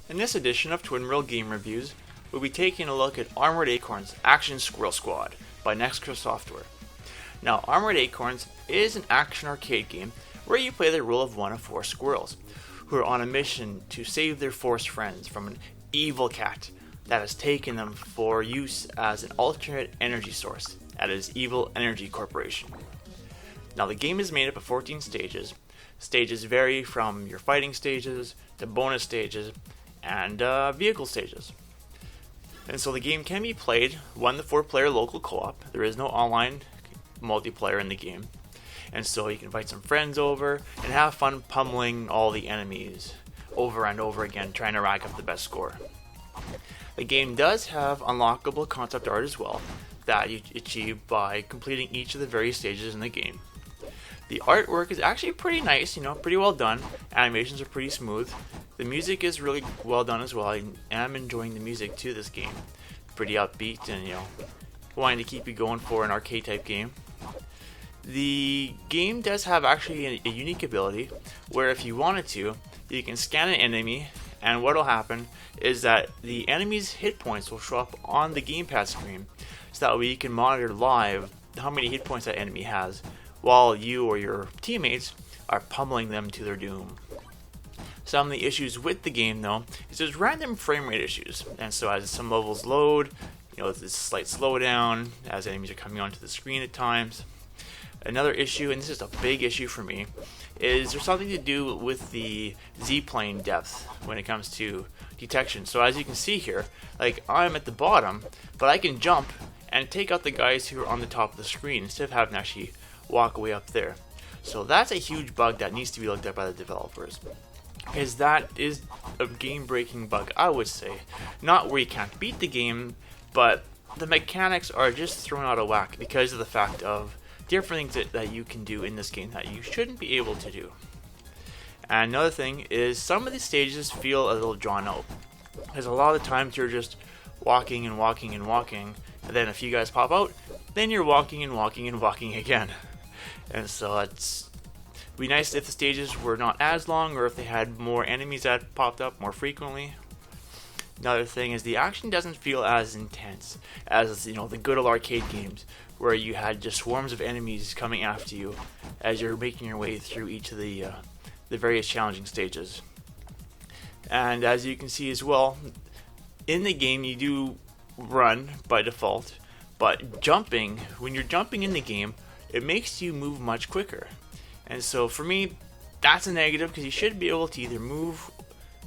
In this edition of Twin World Game Reviews, we'll be taking a look at Armored Acorns Action Squirrel Squad by Nexcra software. Now, Armored Acorns is an action arcade game where you play the role of one of four squirrels who are on a mission to save their forest friends from an evil cat that has taken them for use as an alternate energy source at its Evil Energy Corporation. Now, the game is made up of 14 stages. Stages vary from your fighting stages to bonus stages and vehicle stages. And so the game can be played 1 to 4 player local co-op. There is no online multiplayer in the game. And so you can invite some friends over and have fun pummeling all the enemies over and over again, trying to rack up the best score. The game does have unlockable concept art as well that you achieve by completing each of the various stages in the game. The artwork is actually pretty nice, pretty well done. Animations are pretty smooth. The music is really well done as well. I am enjoying the music to this game. Pretty upbeat and, wanting to keep you going for an arcade type game. The game does have actually a unique ability where if you wanted to, you can scan an enemy, and what will happen is that the enemy's hit points will show up on the gamepad screen, so that way you can monitor live how many hit points that enemy has, while you or your teammates are pummeling them to their doom. Some of the issues with the game, though, is there's random frame rate issues, and so as some levels load, there's a slight slowdown as enemies are coming onto the screen at times. Another issue, and this is a big issue for me, is there's something to do with the Z-plane depth when it comes to detection. So as you can see here, I'm at the bottom, but I can jump and take out the guys who are on the top of the screen instead of having to actually walk away up there. So that's a huge bug that needs to be looked at by the developers, because that is a game-breaking bug, I would say. Not where you can't beat the game, but the mechanics are just thrown out of whack because of the fact of different things that you can do in this game that you shouldn't be able to do. And another thing is some of these stages feel a little drawn out, because a lot of the times you're just walking and walking and walking, and then a few guys pop out, then you're walking and walking and walking again. And so it'd be nice if the stages were not as long, or if they had more enemies that popped up more frequently. Another thing is the action doesn't feel as intense as the good old arcade games, where you had just swarms of enemies coming after you as you're making your way through each of the various challenging stages. And as you can see as well, in the game you do run by default, but jumping, when you're jumping in the game, it makes you move much quicker. And so for me, that's a negative, because you should be able to either move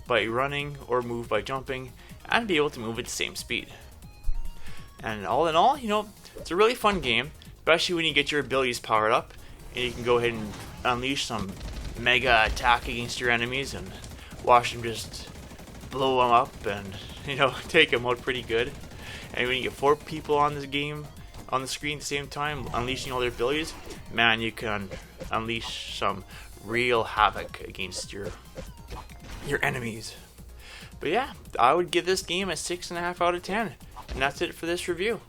by running or move by jumping and be able to move at the same speed. And all in all, it's a really fun game, especially when you get your abilities powered up and you can go ahead and unleash some mega attack against your enemies and watch them just blow them up and take them out pretty good. And when you get 4 people on this game on the screen at the same time unleashing all their abilities, man, you can unleash some real havoc against your enemies. But yeah, I would give this game a 6.5 out of 10, and that's it for this review.